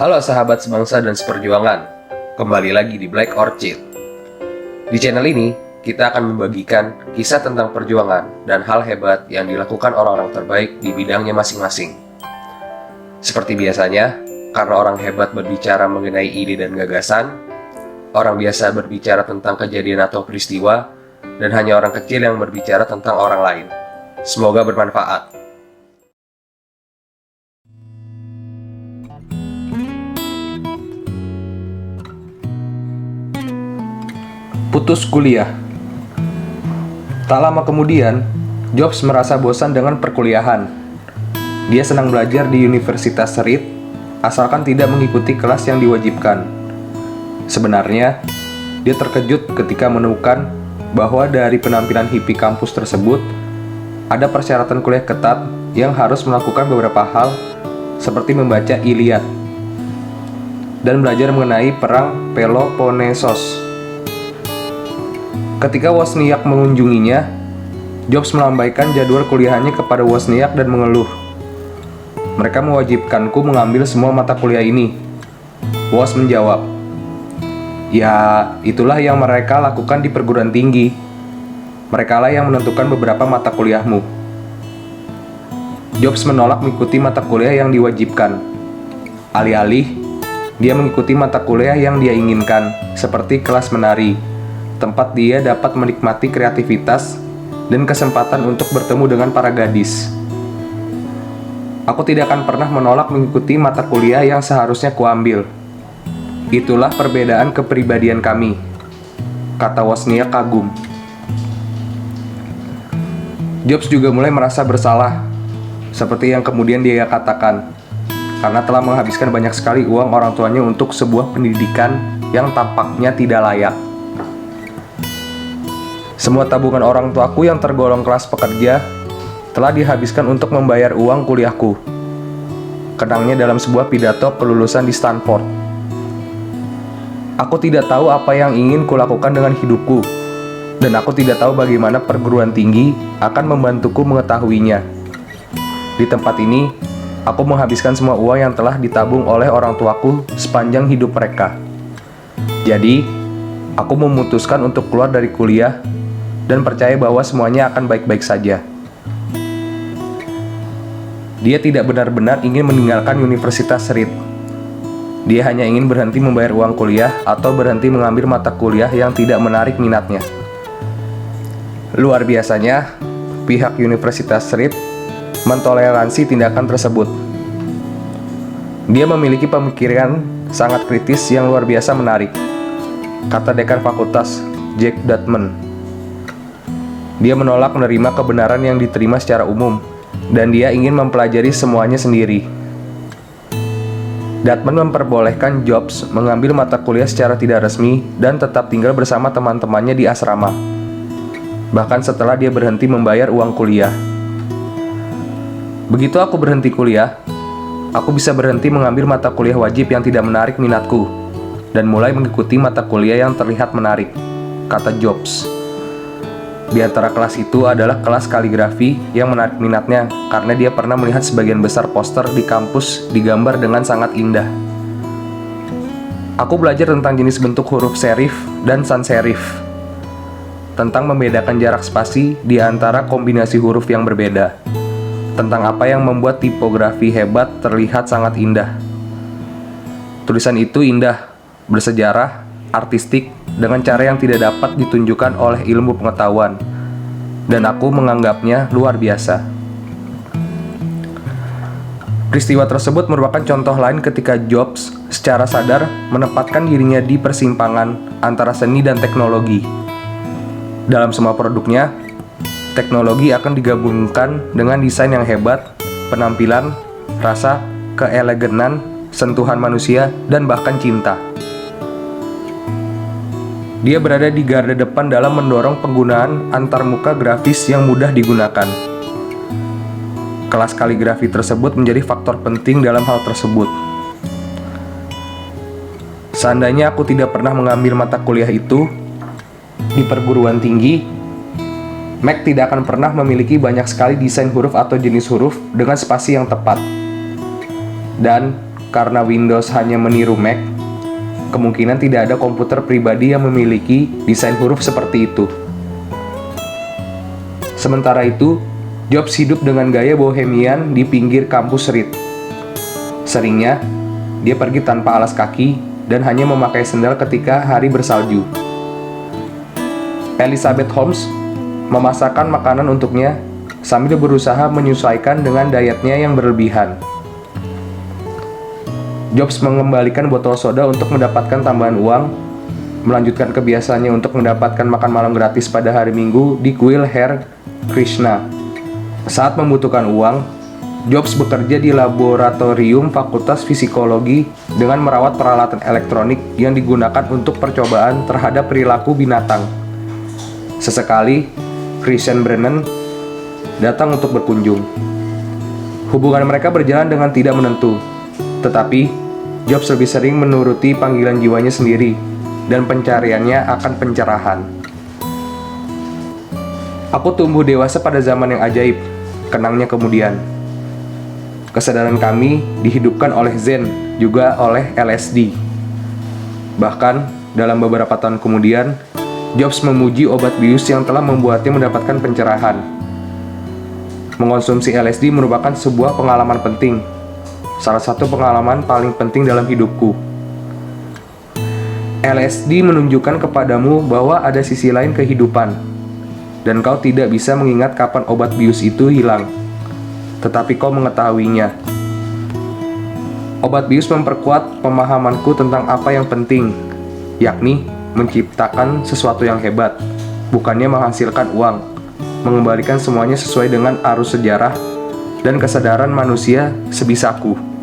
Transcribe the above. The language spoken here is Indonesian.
Halo sahabat sebangsa dan seperjuangan, kembali lagi di Black Orchid. Di channel ini, kita akan membagikan kisah tentang perjuangan dan hal hebat yang dilakukan orang-orang terbaik di bidangnya masing-masing. Seperti biasanya, karena orang hebat berbicara mengenai ide dan gagasan, orang biasa berbicara tentang kejadian atau peristiwa, dan hanya orang kecil yang berbicara tentang orang lain. Semoga bermanfaat. Putus kuliah. Tak lama kemudian, Jobs merasa bosan dengan perkuliahan. Dia senang belajar di Universitas Reed, asalkan tidak mengikuti kelas yang diwajibkan. Sebenarnya, dia terkejut ketika menemukan bahwa dari penampilan hippie kampus tersebut, ada persyaratan kuliah ketat yang harus melakukan beberapa hal seperti membaca Iliad dan belajar mengenai perang Peloponnesos. Ketika Wozniak mengunjunginya, Jobs melambaikan jadwal kuliahnya kepada Wozniak dan mengeluh. Mereka mewajibkanku mengambil semua mata kuliah ini. Woz menjawab, ya, itulah yang mereka lakukan di perguruan tinggi. Merekalah yang menentukan beberapa mata kuliahmu. Jobs menolak mengikuti mata kuliah yang diwajibkan. Alih-alih, dia mengikuti mata kuliah yang dia inginkan, seperti kelas menari, tempat dia dapat menikmati kreativitas dan kesempatan untuk bertemu dengan para gadis. Aku tidak akan pernah menolak mengikuti mata kuliah yang seharusnya kuambil. Itulah perbedaan kepribadian kami, kata Wozniak kagum. Jobs juga mulai merasa bersalah, seperti yang kemudian dia katakan, karena telah menghabiskan banyak sekali uang orang tuanya untuk sebuah pendidikan yang tampaknya tidak layak. Semua tabungan orang tuaku yang tergolong kelas pekerja telah dihabiskan untuk membayar uang kuliahku, kenangnya dalam sebuah pidato kelulusan di Stanford. Aku tidak tahu apa yang ingin kulakukan dengan hidupku, dan aku tidak tahu bagaimana perguruan tinggi akan membantuku mengetahuinya. Di tempat ini, aku menghabiskan semua uang yang telah ditabung oleh orang tuaku sepanjang hidup mereka. Jadi, aku memutuskan untuk keluar dari kuliah dan percaya bahwa semuanya akan baik-baik saja. Dia tidak benar-benar ingin meninggalkan Universitas Reed. Dia hanya ingin berhenti membayar uang kuliah atau berhenti mengambil mata kuliah yang tidak menarik minatnya. Luar biasanya, pihak Universitas Reed mentoleransi tindakan tersebut. Dia memiliki pemikiran sangat kritis yang luar biasa menarik, kata dekan fakultas, Jack Dutman. Dia menolak menerima kebenaran yang diterima secara umum, dan dia ingin mempelajari semuanya sendiri. Dutman memperbolehkan Jobs mengambil mata kuliah secara tidak resmi dan tetap tinggal bersama teman-temannya di asrama, bahkan setelah dia berhenti membayar uang kuliah. Begitu aku berhenti kuliah, aku bisa berhenti mengambil mata kuliah wajib yang tidak menarik minatku, dan mulai mengikuti mata kuliah yang terlihat menarik, kata Jobs. Di antara kelas itu adalah kelas kaligrafi yang menarik minatnya karena dia pernah melihat sebagian besar poster di kampus digambar dengan sangat indah. Aku belajar tentang jenis bentuk huruf serif dan sans serif, tentang membedakan jarak spasi di antara kombinasi huruf yang berbeda, tentang apa yang membuat tipografi hebat terlihat sangat indah. Tulisan itu indah, bersejarah, artistik, dengan cara yang tidak dapat ditunjukkan oleh ilmu pengetahuan, dan aku menganggapnya luar biasa. Peristiwa tersebut merupakan contoh lain ketika Jobs secara sadar menempatkan dirinya di persimpangan antara seni dan teknologi. Dalam semua produknya, teknologi akan digabungkan dengan desain yang hebat, penampilan, rasa, keeleganan, sentuhan manusia, dan bahkan cinta. Dia berada di garda depan dalam mendorong penggunaan antarmuka grafis yang mudah digunakan. Kelas kaligrafi tersebut menjadi faktor penting dalam hal tersebut. Seandainya aku tidak pernah mengambil mata kuliah itu di perguruan tinggi, Mac tidak akan pernah memiliki banyak sekali desain huruf atau jenis huruf dengan spasi yang tepat. Dan karena Windows hanya meniru Mac, kemungkinan tidak ada komputer pribadi yang memiliki desain huruf seperti itu. Sementara itu, Jobs hidup dengan gaya bohemian di pinggir kampus Reed. Seringnya, dia pergi tanpa alas kaki dan hanya memakai sendal ketika hari bersalju. Elizabeth Holmes memasakkan makanan untuknya sambil berusaha menyesuaikan dengan dietnya yang berlebihan. Jobs mengembalikan botol soda untuk mendapatkan tambahan uang, melanjutkan kebiasaannya untuk mendapatkan makan malam gratis pada hari Minggu di kuil Hare Krishna. Saat membutuhkan uang, Jobs bekerja di laboratorium Fakultas Psikologi dengan merawat peralatan elektronik yang digunakan untuk percobaan terhadap perilaku binatang. Sesekali, Christian Brennan datang untuk berkunjung. Hubungan mereka berjalan dengan tidak menentu, tetapi Jobs lebih sering menuruti panggilan jiwanya sendiri dan pencariannya akan pencerahan. Aku tumbuh dewasa pada zaman yang ajaib, kenangnya kemudian. Kesadaran kami dihidupkan oleh Zen, juga oleh LSD. Bahkan, dalam beberapa tahun kemudian, Jobs memuji obat bius yang telah membuatnya mendapatkan pencerahan. Mengonsumsi LSD merupakan sebuah pengalaman penting, salah satu pengalaman paling penting dalam hidupku. LSD menunjukkan kepadamu bahwa ada sisi lain kehidupan, dan kau tidak bisa mengingat kapan obat bius itu hilang, tetapi kau mengetahuinya. Obat bius memperkuat pemahamanku tentang apa yang penting, yakni menciptakan sesuatu yang hebat, bukannya menghasilkan uang, mengembalikan semuanya sesuai dengan arus sejarah dan kesadaran manusia sebisaku.